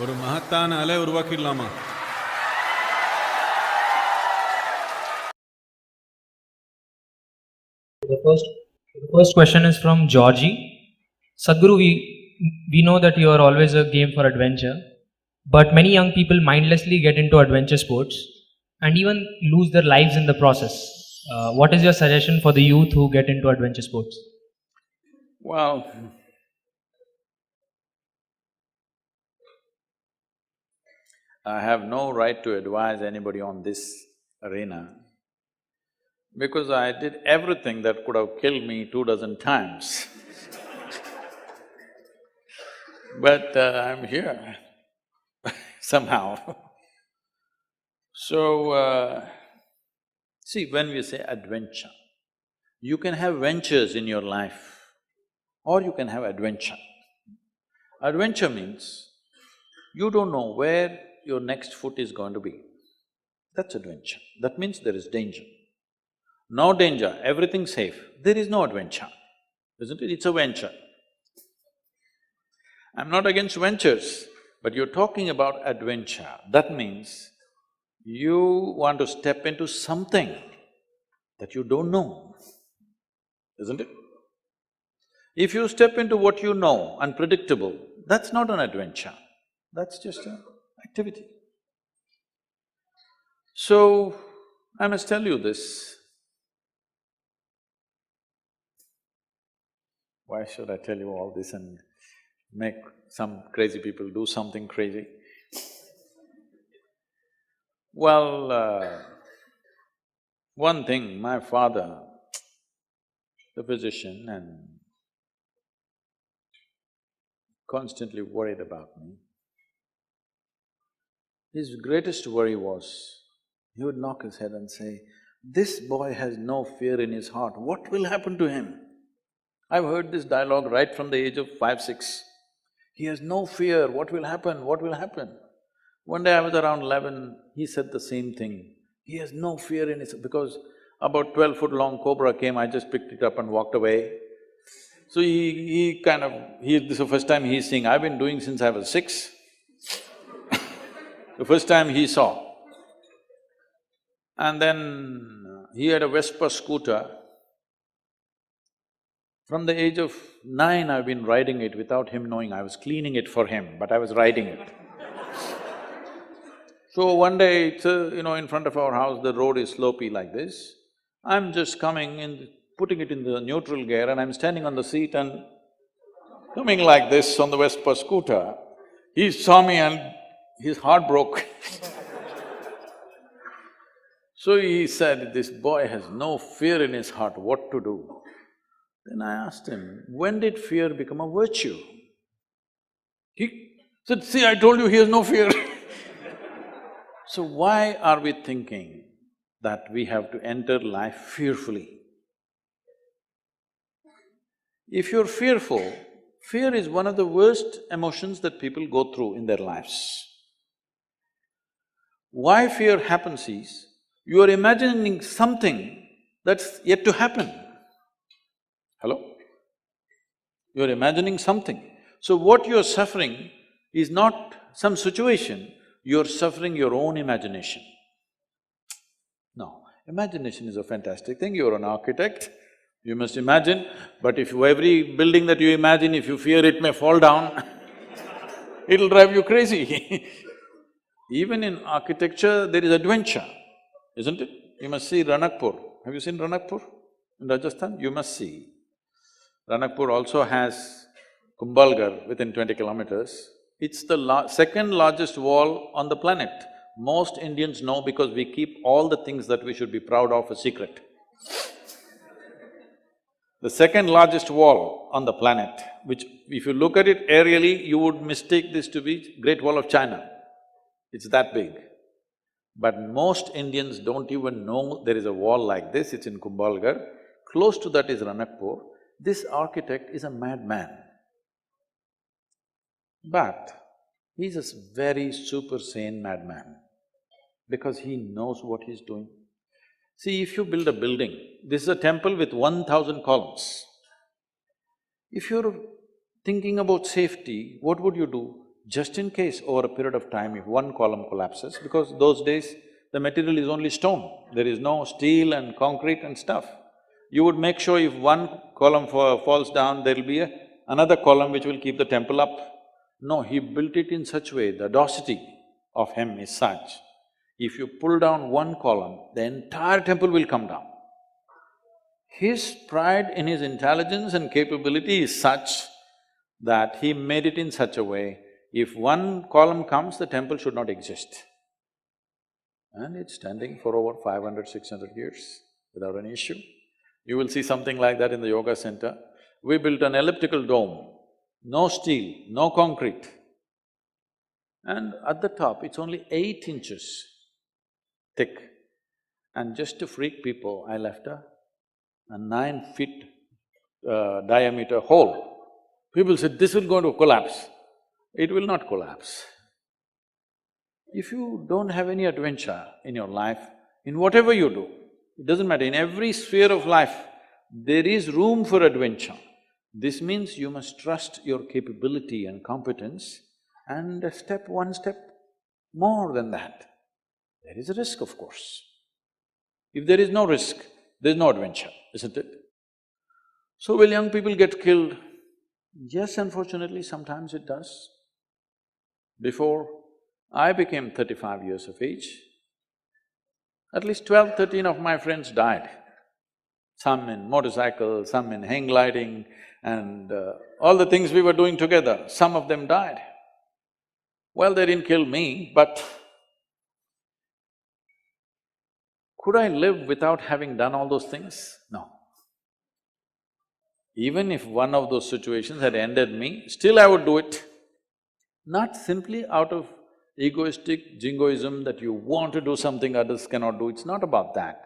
ஒரு மகத்தான அலை உருவாக்கிடலாமா? The first question is from Georgie. Sadhguru, we know that you are always a game for adventure, but many young people mindlessly get into adventure sports and even lose their lives in the process. What is your suggestion for the youth who get into adventure sports? Well, I have no right to advise anybody on this arena because I did everything that could have killed me 24 times. But I'm here somehow. So, see, when we say adventure, you can have ventures in your life or you can have adventure. Adventure means you don't know where your next foot is going to be. That's adventure. That means there is danger. No danger, everything safe, there is no adventure, isn't it? It's a venture. I'm not against ventures, but you're talking about adventure. That means you want to step into something that you don't know, isn't it? If you step into what you know, unpredictable, that's not an adventure, that's just an activity. So, I must tell you this. Why should I tell you all this and make some crazy people do something crazy? Well, one thing, my father, the physician, and constantly worried about me. His greatest worry was, he would knock his head and say, "This boy has no fear in his heart, what will happen to him?" I've heard this dialogue right from the age of 5, 6. He has no fear, what will happen, what will happen? One day I was around 11, he said the same thing. He has no fear in his… because about 12-foot long cobra came, I just picked it up and walked away. So he kind of… this is the first time he's seeing, I've been doing since I was 6. The first time he saw. And then he had a Vespa scooter. From the age of 9, I've been riding it without him knowing. I was cleaning it for him, but I was riding it. So one day, it's in front of our house, the road is slopey like this. I'm just coming in, putting it in the neutral gear and I'm standing on the seat and coming like this on the Vespa scooter. He saw me and his heart broke. So he said, "This boy has no fear in his heart, what to do?" Then I asked him, "When did fear become a virtue?" He said, "See, I told you he has no fear." So why are we thinking that we have to enter life fearfully? If you're fearful, fear is one of the worst emotions that people go through in their lives. Why fear happens is, you are imagining something that's yet to happen. Hello? You're imagining something. So what you're suffering is not some situation, you're suffering your own imagination. No, imagination is a fantastic thing. You're an architect, you must imagine, but if every building that you imagine, if you fear it may fall down, it'll drive you crazy. Even in architecture, there is adventure, isn't it? You must see Ranakpur. Have you seen Ranakpur in Rajasthan? You must see. Ranakpur also has Kumbhalgarh within 20 kilometers. It's the second largest wall on the planet. Most Indians know because we keep all the things that we should be proud of a secret. The second largest wall on the planet, which if you look at it aerially, you would mistake this to be Great Wall of China. It's that big. But most Indians don't even know there is a wall like this, it's in Kumbhalgarh. Close to that is Ranakpur. This architect is a madman. But he's a very super sane madman because he knows what he's doing. See, if you build a building, this is a temple with 1,000 columns. If you're thinking about safety, what would you do? just in case over a period of time if one column collapses, because those days the material is only stone, there is no steel and concrete and stuff. You would make sure if one column falls down, there'll be another column which will keep the temple up. No, he built it in such way, the audacity of him is such, if you pull down one column, the entire temple will come down. His pride in his intelligence and capability is such that he made it in such a way, if one column comes, the temple should not exist. And it's standing for over 500, 600 years without any issue. You will see something like that in the yoga center. We built an elliptical dome, no steel, no concrete. And at the top, it's only 8 inches thick. And just to freak people, I left a 9 feet diameter hole. People said, this will going to collapse. It will not collapse. If you don't have any adventure in your life, in whatever you do, it doesn't matter, in every sphere of life, there is room for adventure. This means you must trust your capability and competence and one step more than that. There is a risk, of course. If there is no risk, there's no adventure, isn't it? So will young people get killed? Yes, unfortunately, sometimes it does. Before I became 35 years of age, at least 12, 13 of my friends died. Some in motorcycle, some in hang gliding and all the things we were doing together, some of them died. Well, they didn't kill me, but could I live without having done all those things? No. Even if one of those situations had ended me, still I would do it. Not simply out of egoistic jingoism that you want to do something others cannot do, it's not about that.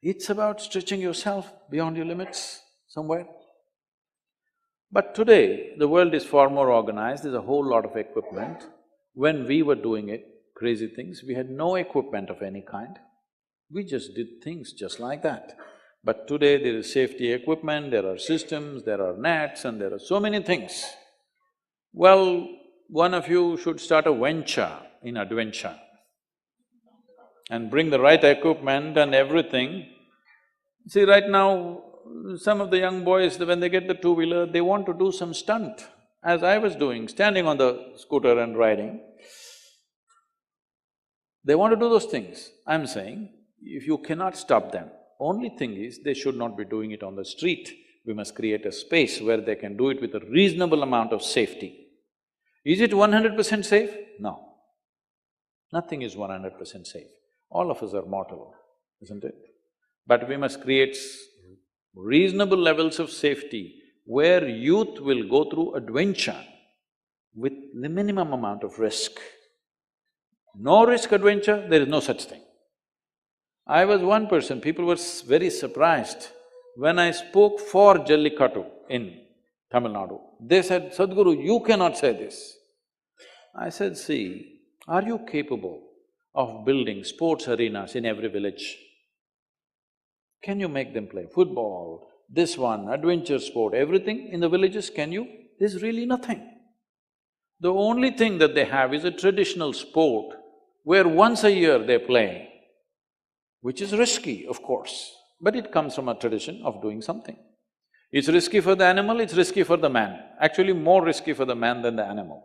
It's about stretching yourself beyond your limits somewhere. But today, the world is far more organized, there's a whole lot of equipment. When we were doing it, crazy things, we had no equipment of any kind. We just did things just like that. But today there is safety equipment, there are systems, there are nets and there are so many things. Well, one of you should start a venture in adventure and bring the right equipment and everything. See, right now, some of the young boys, when they get the two-wheeler, they want to do some stunt, as I was doing, standing on the scooter and riding. They want to do those things. I'm saying, if you cannot stop them, only thing is, they should not be doing it on the street. We must create a space where they can do it with a reasonable amount of safety. Is it 100% safe? No. Nothing is 100% safe. All of us are mortal, isn't it? But we must create reasonable levels of safety where youth will go through adventure with the minimum amount of risk. No risk adventure, there is no such thing. I was one person, people were very surprised when I spoke for Jallikattu in Tamil Nadu. They said, Sadhguru, you cannot say this. I said, see, are you capable of building sports arenas in every village? Can you make them play football, this one, adventure sport, everything in the villages, can you? There's really nothing. The only thing that they have is a traditional sport where once a year they play, which is risky, of course, but it comes from a tradition of doing something. It's risky for the animal, it's risky for the man, actually more risky for the man than the animal.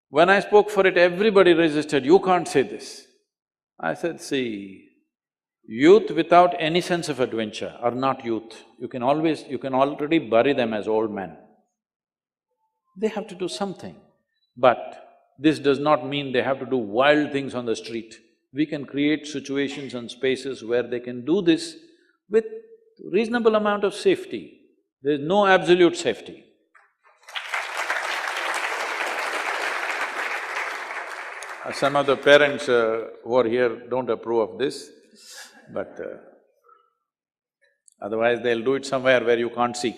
When I spoke for it, everybody resisted, you can't say this. I said, see, youth without any sense of adventure are not youth. You can already bury them as old men. They have to do something, but this does not mean they have to do wild things on the street. We can create situations and spaces where they can do this with reasonable amount of safety. There's no absolute safety. Some of the parents who are here don't approve of this, but otherwise they'll do it somewhere where you can't see.